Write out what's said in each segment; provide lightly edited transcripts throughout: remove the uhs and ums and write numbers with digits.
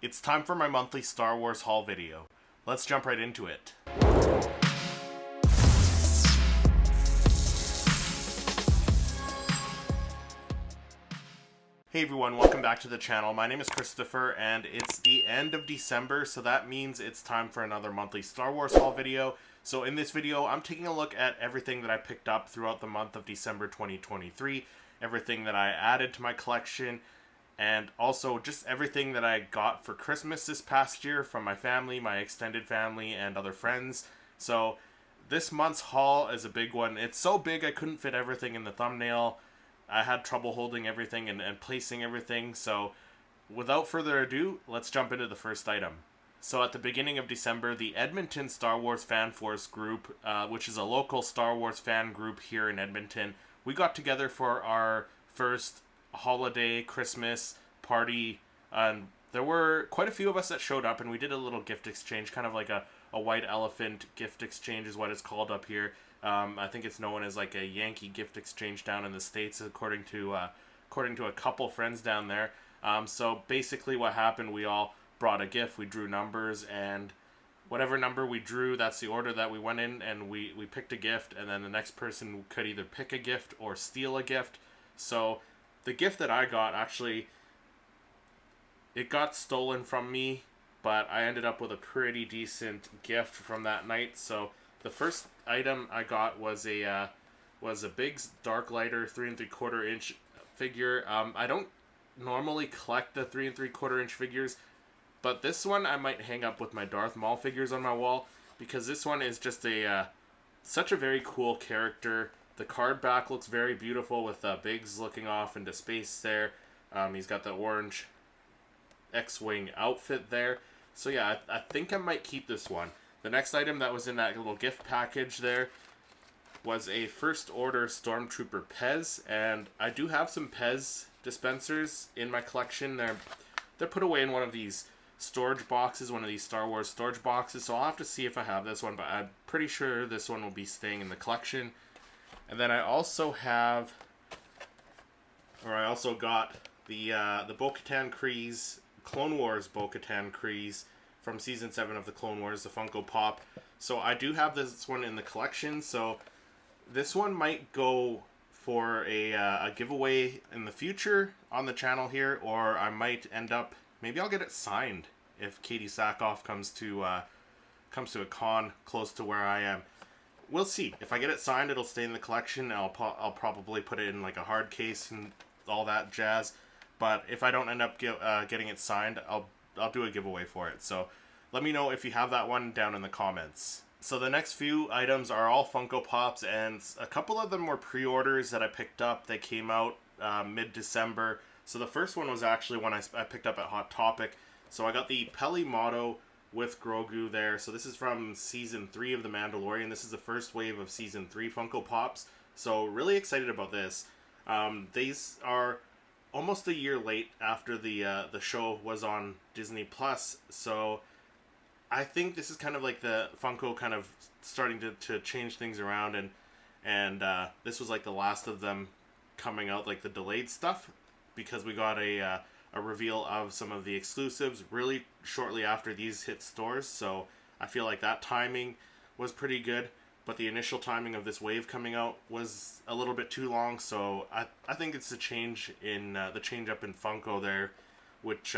It's time for my monthly Star Wars haul video. Let's jump right into it. Hey everyone, welcome back to the channel. My name is Christopher and it's the end of December, so that means it's time for another monthly Star Wars haul video. So in this video, I'm taking a look at everything that I picked up throughout the month of December 2023, everything that I added to my collection, and also just everything that I got for Christmas this past year from my family, my extended family, and other friends. So this month's haul is a big one. It's so big I couldn't fit everything in the thumbnail. I had trouble holding everything and placing everything. So without further ado, let's jump into the first item. So at the beginning of December, the Edmonton Star Wars Fan Force group, which is a local Star Wars fan group here in Edmonton, we got together for our first holiday Christmas party, and there were quite a few of us that showed up, and we did a little gift exchange, kind of like a white elephant gift exchange is what it's called up here. I think it's known as like a Yankee gift exchange down in the States, according to a couple friends down there. So basically what happened, we all brought a gift, we drew numbers, and whatever number we drew, that's the order that we went in, and we picked a gift, and then the next person could either pick a gift or steal a gift. So the gift that I got, actually, it got stolen from me, but I ended up with a pretty decent gift from that night. So the first item I got was a big dark lighter 3 3/4 inch figure. I don't normally collect the 3 3/4 inch figures, but this one I might hang up with my Darth Maul figures on my wall, because this one is just such a very cool character. The card back looks very beautiful with Biggs looking off into space there. He's got the orange X-Wing outfit there. So yeah, I think I might keep this one. The next item that was in that little gift package there was a First Order Stormtrooper Pez, and I do have some Pez dispensers in my collection. They're put away in one of these storage boxes, one of these Star Wars storage boxes, so I'll have to see if I have this one, but I'm pretty sure this one will be staying in the collection. And then I also got the Bo-Katan Kryze, Clone Wars Bo-Katan Kryze from Season 7 of the Clone Wars, the Funko Pop. So I do have this one in the collection, so this one might go for a giveaway in the future on the channel here, or I might end up, maybe I'll get it signed if Katie Sackhoff comes to a con close to where I am. We'll see. If I get it signed, it'll stay in the collection. I'll probably put it in like a hard case and all that jazz. But if I don't end up getting it signed, I'll do a giveaway for it. So let me know if you have that one down in the comments. So the next few items are all Funko Pops, and a couple of them were pre-orders that I picked up. They came out mid-December. So the first one was actually one I picked up at Hot Topic. So I got the Peli Motto with Grogu there. So this is from Season 3 of The Mandalorian. This is the first wave of Season 3 Funko Pops. So really excited about this. These are almost a year late after the show was on Disney Plus. So I think this is kind of like the Funko kind of starting to change things around. And this was like the last of them coming out, like the delayed stuff, because we got a reveal of some of the exclusives really shortly after these hit stores. So I feel like that timing was pretty good, but the initial timing of this wave coming out was a little bit too long. So I think it's the change up in Funko there, which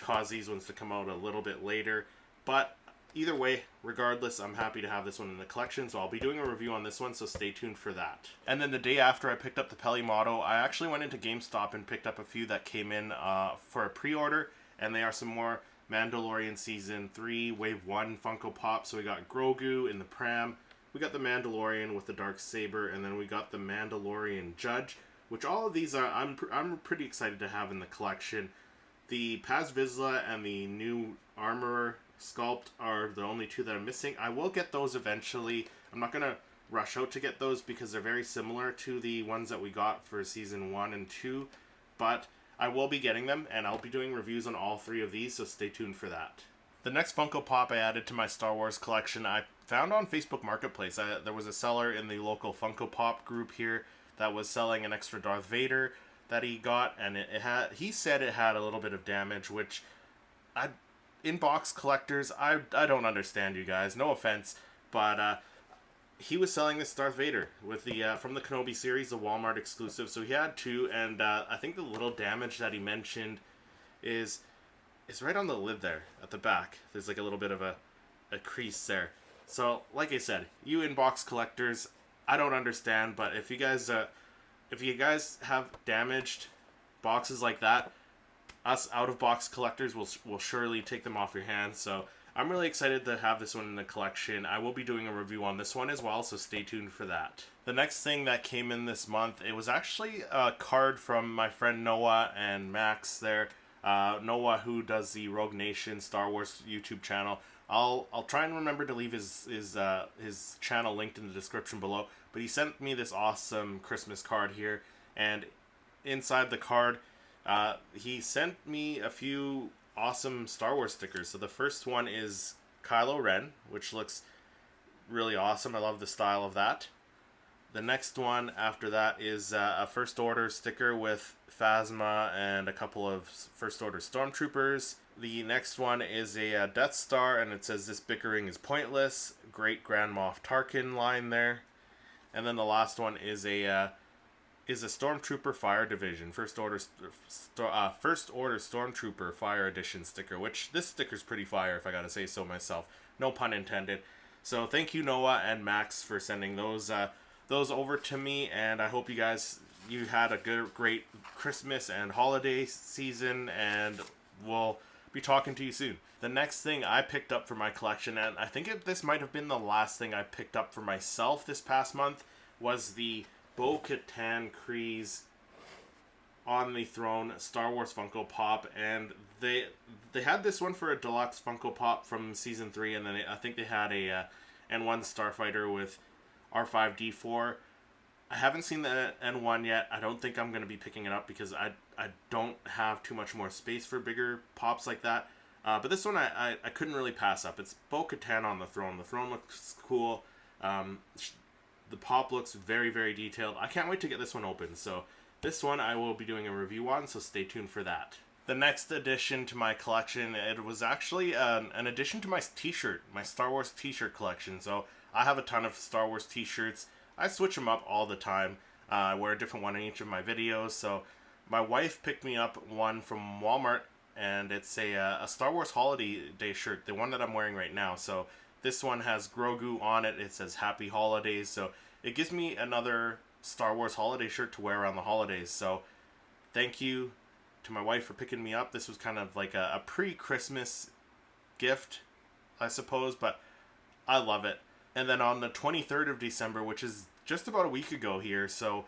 caused these ones to come out a little bit later. But either way, regardless, I'm happy to have this one in the collection, so I'll be doing a review on this one, so stay tuned for that. And then the day after I picked up the Peli Motto, I actually went into GameStop and picked up a few that came in for a pre-order, and they are some more Mandalorian Season 3 Wave 1 Funko Pop. So we got Grogu in the pram, we got the Mandalorian with the Darksaber, and then we got the Mandalorian Judge, which all of these I'm pretty excited to have in the collection. The Paz Vizsla and the new Armorer sculpt are the only two that I'm missing. I will get those eventually. I'm not going to rush out to get those because they're very similar to the ones that we got for Season 1 and 2, but I will be getting them, and I'll be doing reviews on all three of these, so stay tuned for that. The next Funko Pop I added to my Star Wars collection, I found on Facebook Marketplace. There was a seller in the local Funko Pop group here that was selling an extra Darth Vader that he got, and he said it had a little bit of damage, which I inbox collectors, I don't understand you guys. No offense, but he was selling this Darth Vader with the from the Kenobi series, the Walmart exclusive. So he had two, and I think the little damage that he mentioned is right on the lid there at the back. There's like a little bit of a crease there. So like I said, you inbox collectors, I don't understand, but if you guys have damaged boxes like that, us out of box collectors will surely take them off your hands. So I'm really excited to have this one in the collection. I will be doing a review on this one as well, so stay tuned for that. The next thing that came in this month, it was actually a card from my friend Noah and Max there. Noah, who does the Rogue Nation Star Wars YouTube channel. I'll try and remember to leave his channel linked in the description below. But he sent me this awesome Christmas card here, and inside the card, he sent me a few awesome Star Wars stickers. So the first one is Kylo Ren, which looks really awesome. I love the style of that. The next one after that is a First Order sticker with Phasma and a couple of First Order Stormtroopers. The next one is a Death Star, and it says, "This bickering is pointless." Great Grand Moff Tarkin line there. And then the last one is a Stormtrooper Fire Division First Order Stormtrooper Fire Edition sticker, which this sticker's pretty fire if I gotta say so myself. No pun intended. So thank you, Noah and Max, for sending those over to me, and I hope you had a great Christmas and holiday season, and we'll be talking to you soon. The next thing I picked up for my collection, and I think this might have been the last thing I picked up for myself this past month, was the Bo-Katan Kryze on the Throne Star Wars Funko Pop, and they had this one for a deluxe Funko Pop from season 3, and then I think they had a N1 Starfighter with R5D4. I haven't seen the N1 yet. I don't think I'm going to be picking it up because I don't have too much more space for bigger pops like that. But this one I couldn't really pass up. It's Bo-Katan on the throne. The throne looks cool. The pop looks very, very detailed. I can't wait to get this one open. So this one I will be doing a review on, so stay tuned for that. The next addition to my collection, it was actually an addition to my t-shirt, my Star Wars t-shirt collection. So I have a ton of Star Wars t-shirts. I switch them up all the time. I wear a different one in each of my videos. So my wife picked me up one from Walmart, and it's a Star Wars Holiday Day shirt, the one that I'm wearing right now. So this one has Grogu on it. It says Happy Holidays. So it gives me another Star Wars holiday shirt to wear around the holidays. So thank you to my wife for picking me up. This was kind of like a pre-Christmas gift, I suppose, but I love it. And then on the 23rd of December, which is just about a week ago here, so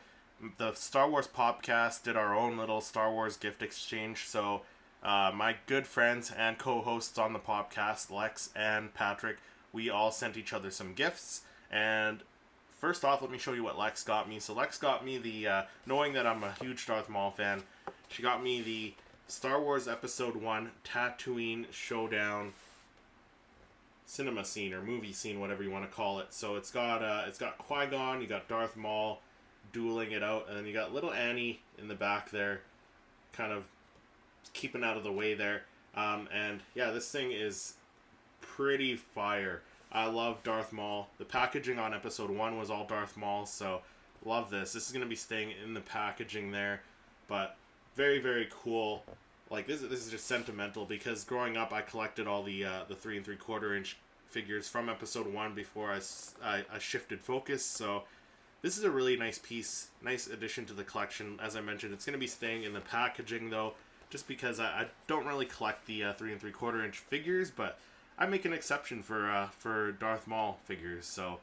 the Star Wars Popcast did our own little Star Wars gift exchange. So my good friends and co-hosts on the podcast, Lex and Patrick, we all sent each other some gifts. And first off, let me show you what Lex got me. So Lex got me the, knowing that I'm a huge Darth Maul fan, she got me the Star Wars Episode 1 Tatooine Showdown cinema scene or movie scene, whatever you want to call it. So it's got Qui-Gon, you got Darth Maul dueling it out, and then you got little Annie in the back there, kind of keeping out of the way there. And yeah, this thing is pretty fire. I love Darth Maul. The packaging on Episode 1 was all Darth Maul, so love this. This is going to be staying in the packaging there, but very, very cool. Like, this is just sentimental, because growing up I collected all the 3 3/4 inch figures from Episode 1 before I shifted focus. So this is a really nice piece, nice addition to the collection. As I mentioned, it's going to be staying in the packaging though, just because I don't really collect the 3 3/4 inch figures, but I make an exception for Darth Maul figures. So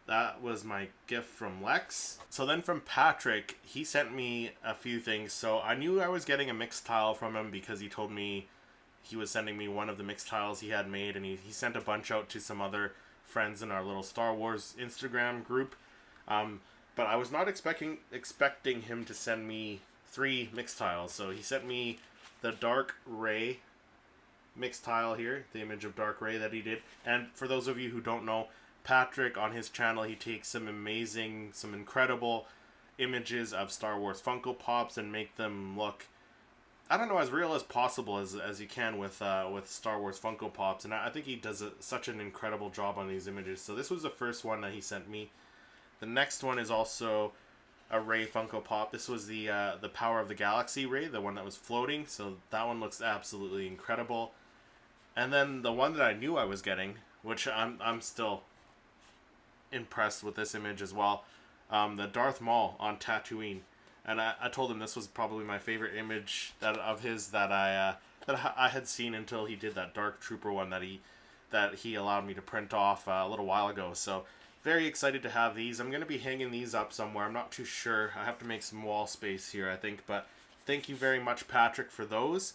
that was my gift from Lex. So then from Patrick, he sent me a few things. So I knew I was getting a mixed tile from him because he told me he was sending me one of the mixed tiles he had made, and he sent a bunch out to some other friends in our little Star Wars Instagram group. But I was not expecting him to send me 3 mixed tiles. So he sent me the Dark Ray mixed tile here, the image of Dark Ray that he did. And for those of you who don't know, Patrick, on his channel, he takes some incredible images of Star Wars Funko Pops and make them look I don't know, as real as possible as you can with Star Wars Funko Pops, and I think he does such an incredible job on these images. So this was the first one that he sent me. The next one is also a Rey Funko Pop. This was the Power of the Galaxy Rey, the one that was floating. So that one looks absolutely incredible. And then the one that I knew I was getting, which I'm still impressed with this image as well, the Darth Maul on Tatooine. And I told him this was probably my favorite image of his that I had seen until he did that Dark Trooper one that he allowed me to print off a little while ago. So very excited to have these. I'm going to be hanging these up somewhere. I'm not too sure. I have to make some wall space here, I think. But thank you very much, Patrick, for those.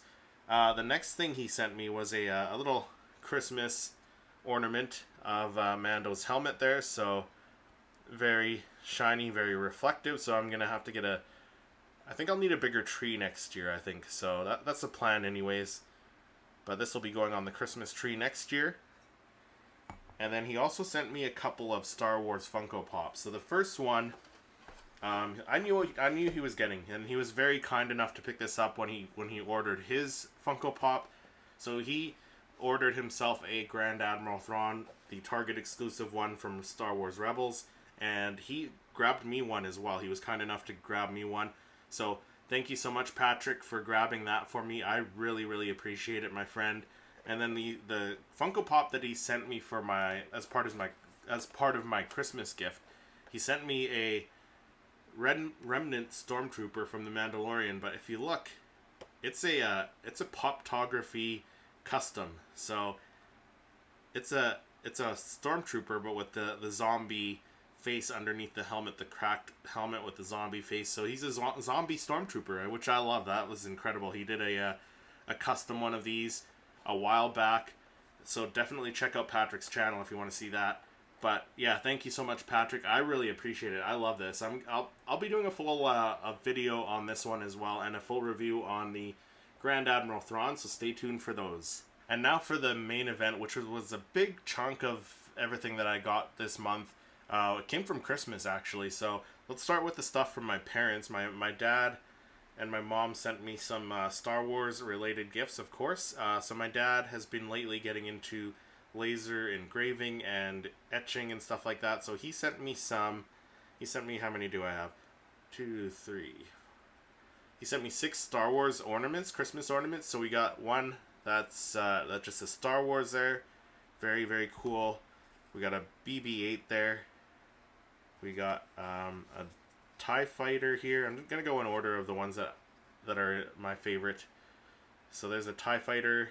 The next thing he sent me was a little Christmas ornament of Mando's helmet there. So very shiny, very reflective. So I'm going to have to get I think I'll need a bigger tree next year, I think. So that's the plan anyways. But this will be going on the Christmas tree next year. And then he also sent me a couple of Star Wars Funko Pops. So the first one, I knew he was getting, and he was very kind enough to pick this up when he ordered his Funko Pop. So he ordered himself a Grand Admiral Thrawn, the Target exclusive one from Star Wars Rebels, and he grabbed me one as well. He was kind enough to grab me one. So thank you so much, Patrick, for grabbing that for me. I really, really appreciate it, my friend. And then the Funko Pop that he sent me for as part of my Christmas gift, he sent me a remnant stormtrooper from the Mandalorian. But if you look, it's a Poptography custom. So it's a stormtrooper, but with the zombie face underneath the helmet, the cracked helmet with the zombie face. So he's a zombie stormtrooper, which I love. That was incredible. He did a custom one of these a while back, so definitely check out Patrick's channel if you want to see that. But yeah, thank you so much, Patrick. I really appreciate it. I love this. I'll be doing a full a video on this one as well, and a full review on the Grand Admiral Thrawn, so stay tuned for those. And now for the main event, which was a big chunk of everything that I got this month. It came from Christmas, actually. So let's start with the stuff from my parents. My dad and my mom sent me some Star Wars related gifts, of course. So my dad has been lately getting into laser engraving and etching and stuff like that. So he sent me how many do I have? 2, 3. He sent me 6 Star Wars ornaments, Christmas ornaments. So we got one that's just a Star Wars there. Very, very cool. We got a BB-8 there. We got a TIE Fighter here. I'm going to go in order of the ones that are my favorite. So there's a TIE Fighter.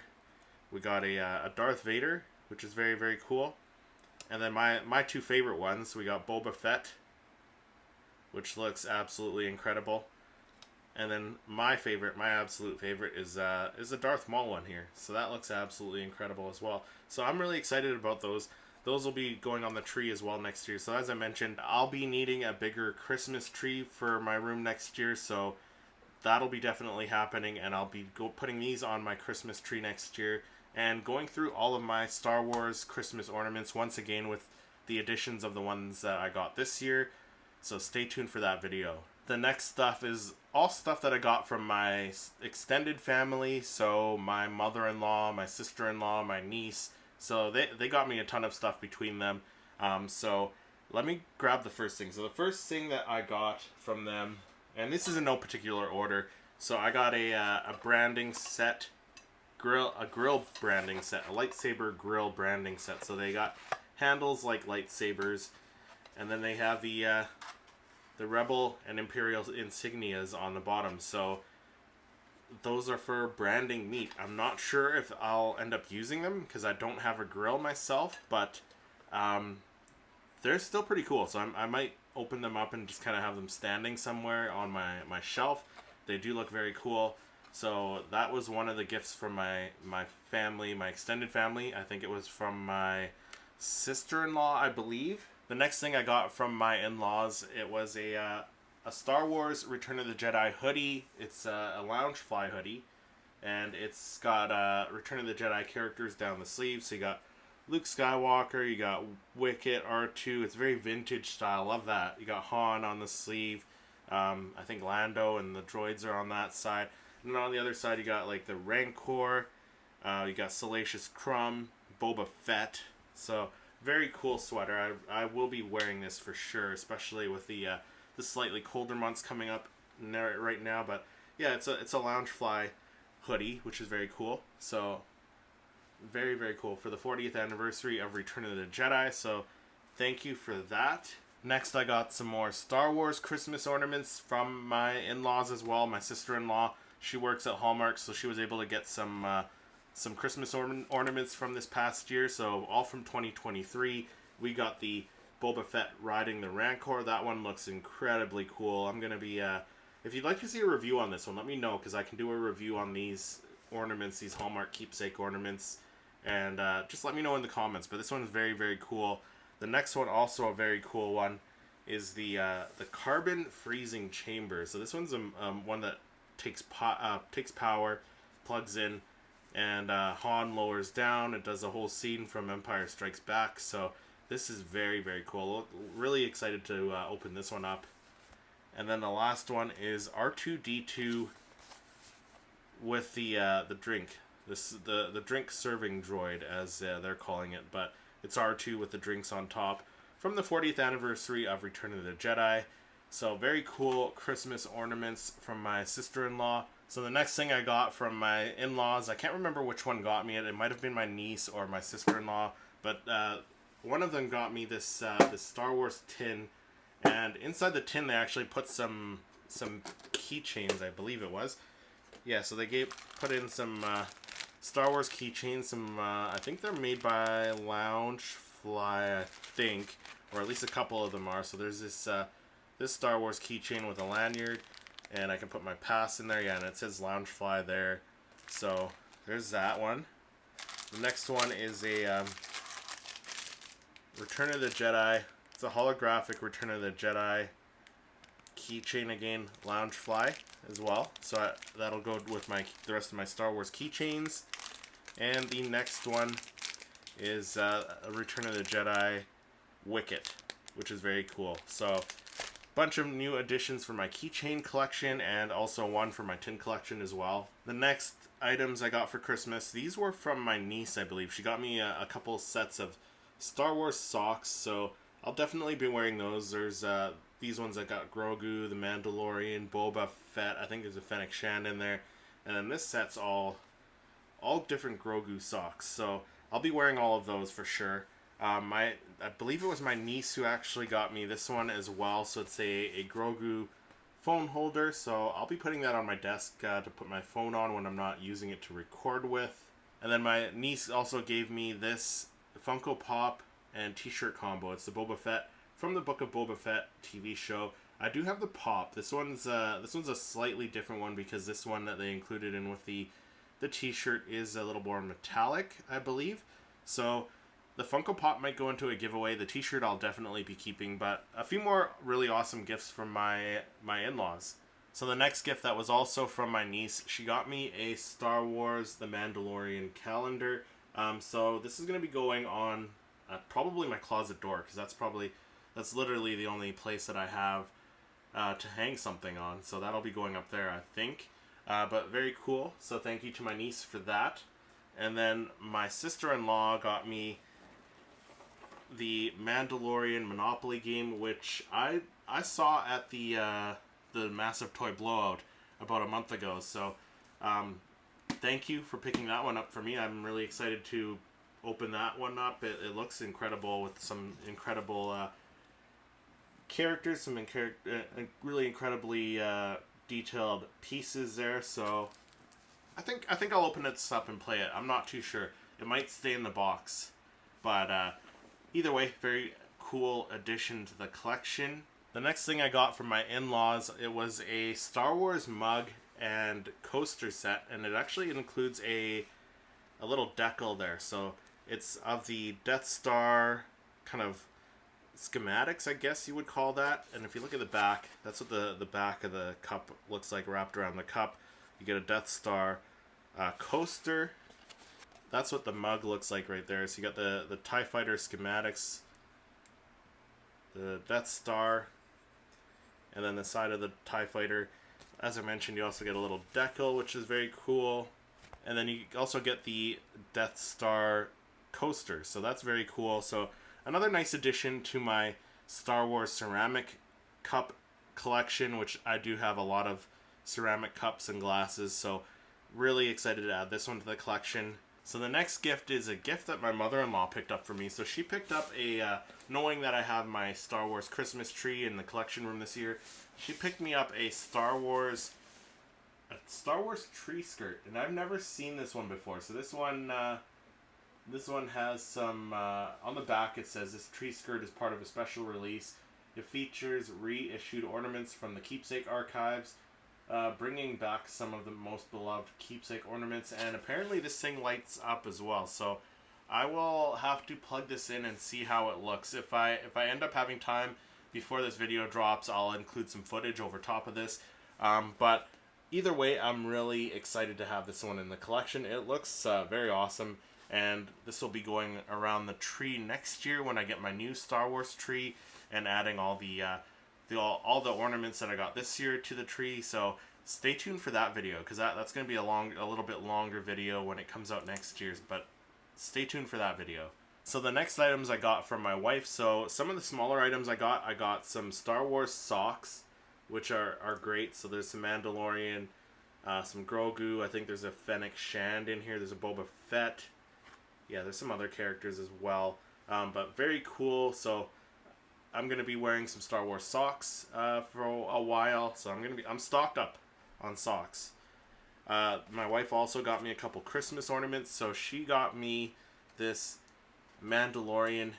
We got a Darth Vader, which is very, very cool. And then my 2 favorite ones, we got Boba Fett, which looks absolutely incredible. And then my absolute favorite is the Darth Maul one here. So that looks absolutely incredible as well. So I'm really excited about those. Those will be going on the tree as well next year. So as I mentioned, I'll be needing a bigger Christmas tree for my room next year. So that'll be definitely happening. And I'll be putting these on my Christmas tree next year. And going through all of my Star Wars Christmas ornaments once again with the additions of the ones that I got this year. So stay tuned for that video. The next stuff is all stuff that I got from my extended family. So my mother-in-law, my sister-in-law, my niece. So they got me a ton of stuff between them. So let me grab the first thing. So the first thing that I got from them, and this is in no particular order. So I got a branding set, a grill branding set, a lightsaber grill branding set. So they got handles like lightsabers, and then they have the Rebel and Imperial insignias on the bottom. So those are for branding meat. I'm not sure if I'll end up using them because I don't have a grill myself, but they're still pretty cool. So I might open them up and just kind of have them standing somewhere on my shelf. They do look very cool. So that was one of the gifts from my family, my extended family. I think it was from my sister-in-law, I believe. The next thing I got from my in-laws, it was a Star Wars Return of the Jedi hoodie. It's a Loungefly hoodie, and it's got Return of the Jedi characters down the sleeve. So you got Luke Skywalker, you got Wicket, R2. It's very vintage style. Love that. You got Han on the sleeve. I think Lando and the droids are on that side. And then on the other side, you got like the Rancor, you got Salacious Crumb, Boba Fett. So very cool sweater. I will be wearing this for sure, especially with the slightly colder months coming up right now. But yeah, it's a Loungefly hoodie, which is very cool. So very, very cool for the 40th anniversary of Return of the Jedi. So thank you for that. Next, I got some more Star Wars Christmas ornaments from my in-laws as well. My sister-in-law, she works at Hallmark, so she was able to get some Christmas ornaments from this past year. So all from 2023. We got the Boba Fett riding the Rancor. That one looks incredibly cool. I'm gonna be if you'd like to see a review on this one, let me know, because I can do a review on these ornaments, these Hallmark keepsake ornaments, and just let me know in the comments. But this one is very, very cool. The next one, also a very cool one, is the carbon freezing chamber. So this one's one that takes power, plugs in, and Han lowers down. It does a whole scene from Empire Strikes Back. So this is very, very cool. Really excited to open this one up. And then the last one is R2-D2 with the drink. The drink serving droid, as they're calling it, but it's R2 with the drinks on top from the 40th anniversary of Return of the Jedi. So very cool Christmas ornaments from my sister-in-law. So the next thing I got from my in-laws, I can't remember which one got me it. It might have been my niece or my sister-in-law, but one of them got me this Star Wars tin, and inside the tin they actually put some keychains, I believe it was. Yeah, so they put in some Star Wars keychains. Some I think they're made by Loungefly, I think, or at least a couple of them are. So there's this Star Wars keychain with a lanyard, and I can put my pass in there. Yeah, and it says Loungefly there. So there's that one. The next one is a Return of the Jedi. It's a holographic Return of the Jedi keychain again, Loungefly as well. So that'll go with the rest of my Star Wars keychains. And the next one is a Return of the Jedi Wicket, which is very cool. So bunch of new additions for my keychain collection, and also one for my tin collection as well. The next items I got for Christmas, these were from my niece, I believe. She got me a couple sets of Star Wars socks, so I'll definitely be wearing those. There's these ones that got Grogu, the Mandalorian, Boba Fett. I think there's a Fennec Shand in there, and then this set's all different Grogu socks. So I'll be wearing all of those for sure. I believe it was my niece who actually got me this one as well. So it's a Grogu phone holder. So I'll be putting that on my desk to put my phone on when I'm not using it to record with. And then my niece also gave me this Funko Pop and t-shirt combo. It's the Boba Fett from the Book of Boba Fett TV show. I do have the pop. This one's a slightly different one, because this one that they included in with the t-shirt is a little more metallic, I believe. So the Funko Pop might go into a giveaway. The t-shirt I'll definitely be keeping, but a few more really awesome gifts from my in-laws. So the next gift that was also from my niece, she got me a Star Wars The Mandalorian calendar. So this is going to be going on probably my closet door, because that's literally the only place that I have to hang something on. So that'll be going up there, I think. But very cool. So thank you to my niece for that. And then my sister-in-law got me the Mandalorian Monopoly game, which I saw at the Massive Toy Blowout about a month ago. So thank you for picking that one up for me. I'm really excited to open that one up. It looks incredible, with some incredible characters, some really incredibly detailed pieces there. So I think I'll open this up and play it. I'm not too sure. It might stay in the box, but either way, very cool addition to the collection. The next thing I got from my in-laws, it was a Star Wars mug and coaster set, and it actually includes a little decal there. So it's of the Death Star kind of schematics, I guess you would call that. And if you look at the back, that's what the back of the cup looks like wrapped around the cup. You get a Death Star coaster. That's what the mug looks like right there. So you got the TIE Fighter schematics, the Death Star, and then the side of the TIE Fighter. as I mentioned, you also get a little decal, which is very cool. And then you also get the Death Star coaster, so that's very cool. So another nice addition to my Star Wars ceramic cup collection, which I do have a lot of ceramic cups and glasses, so really excited to add this one to the collection. So the next gift is a gift that my mother-in-law picked up for me. So she picked up knowing that I have my Star Wars Christmas tree in the collection room this year, she picked me up a Star Wars tree skirt, and I've never seen this one before. So this one has some on the back. It says this tree skirt is part of a special release. It features reissued ornaments from the keepsake archives, bringing back some of the most beloved keepsake ornaments, and apparently this thing lights up as well. So I will have to plug this in and see how it looks. If I end up having time before this video drops, I'll include some footage over top of this. But either way, I'm really excited to have this one in the collection. It looks very awesome, and this will be going around the tree next year when I get my new Star Wars tree and adding all the ornaments that I got this year to the tree. So stay tuned for that video, because that's going to be a little bit longer video when it comes out next year. But stay tuned for that video. So the next items I got from my wife. So some of the smaller items I got some Star Wars socks, which are great. So there's some Mandalorian, some Grogu. I think there's a Fennec Shand in here. There's a Boba Fett. Yeah, there's some other characters as well. But very cool. So I'm gonna be wearing some Star Wars socks for a while. So I'm stocked up on socks. My wife also got me a couple Christmas ornaments. So she got me this Mandalorian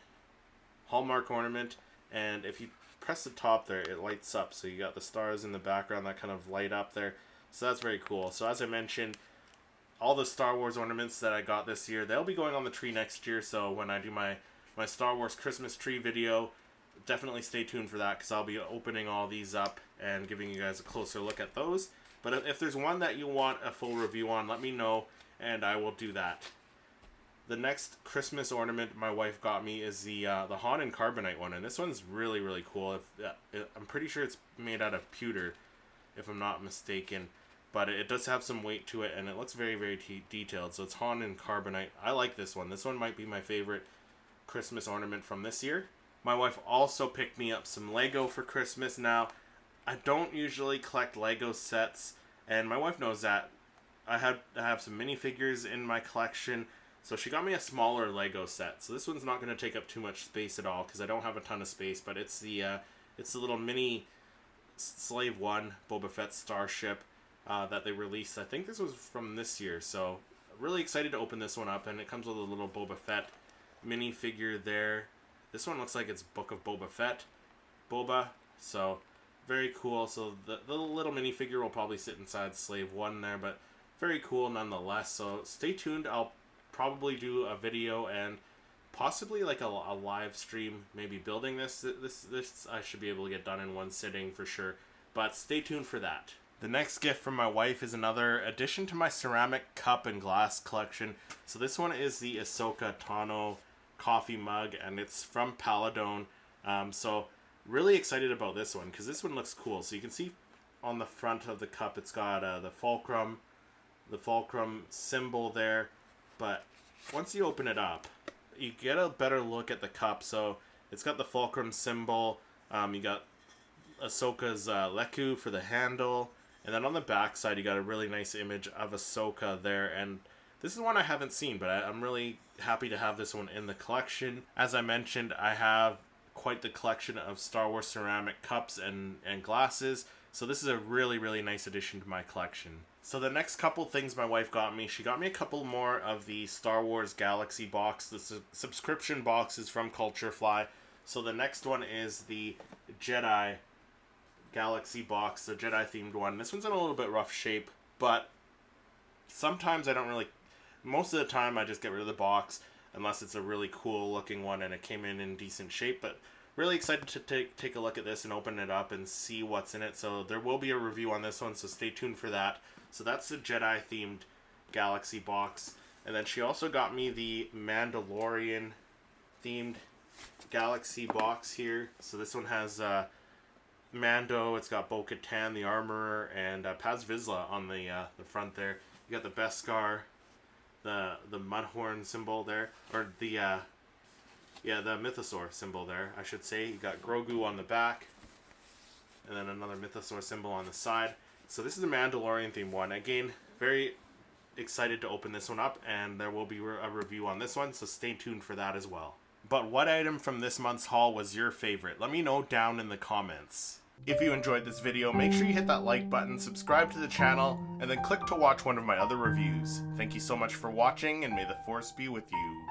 Hallmark ornament, and if you press the top there, it lights up. So you got the stars in the background that kind of light up there. So that's very cool. So as I mentioned, all the Star Wars ornaments that I got this year, they'll be going on the tree next year. So when I do my Star Wars Christmas tree video, definitely stay tuned for that, because I'll be opening all these up and giving you guys a closer look at those. But if there's one that you want a full review on, let me know and I will do that. The next Christmas ornament my wife got me is the Han and Carbonite one, and this one's really, really cool. I'm pretty sure it's made out of pewter, if I'm not mistaken, but it does have some weight to it, and it looks very, very detailed. So it's Han and Carbonite. I like this one. This one might be my favorite Christmas ornament from this year. My wife also picked me up some Lego for Christmas. Now, I don't usually collect Lego sets, and my wife knows that. I have some minifigures in my collection, so she got me a smaller Lego set. So this one's not going to take up too much space at all, because I don't have a ton of space, but it's the little mini Slave One Boba Fett starship that they released. I think this was from this year, so really excited to open this one up, and it comes with a little Boba Fett minifigure there. This one looks like it's Book of Boba Fett, so very cool. So the little minifigure will probably sit inside Slave One there, but very cool nonetheless. So stay tuned. I'll probably do a video and possibly like a live stream, maybe building this I should be able to get done in one sitting for sure, but stay tuned for that. The next gift from my wife is another addition to my ceramic cup and glass collection. So this one is the Ahsoka Tano coffee mug, and it's from Paladone. So really excited about this one, because this one looks cool. So you can see on the front of the cup, it's got the fulcrum symbol there, but once you open it up, you get a better look at the cup. So it's got the fulcrum symbol. You got Ahsoka's Leku for the handle, and then on the back side you got a really nice image of Ahsoka there. And this is one I haven't seen, but I'm really happy to have this one in the collection. As I mentioned, I have quite the collection of Star Wars ceramic cups and glasses, so this is a really, really nice addition to my collection. So the next couple things my wife got me, she got me a couple more of the Star Wars Galaxy box, the subscription boxes from Culture Fly. So the next one is the Jedi Galaxy box, the Jedi themed one. This one's in a little bit rough shape, but sometimes most of the time I just get rid of the box unless it's a really cool looking one and it came in decent shape. But really excited to take a look at this and open it up and see what's in it. So there will be a review on this one, so stay tuned for that. So that's the Jedi themed Galaxy box. And then she also got me the Mandalorian themed Galaxy box here. So this one has Mando. It's got Bo-Katan, the armorer, and Paz Vizsla on the front there. You got the Beskar, the Mudhorn symbol there, or the Mythosaur symbol there, I should say. You got Grogu on the back, and then another Mythosaur symbol on the side. So this is the Mandalorian theme one. Again, very excited to open this one up, and there will be a review on this one, so stay tuned for that as well. But what item from this month's haul was your favorite? Let me know down in the comments. If you enjoyed this video, make sure you hit that like button, subscribe to the channel, and then click to watch one of my other reviews. Thank you so much for watching, and may the Force be with you.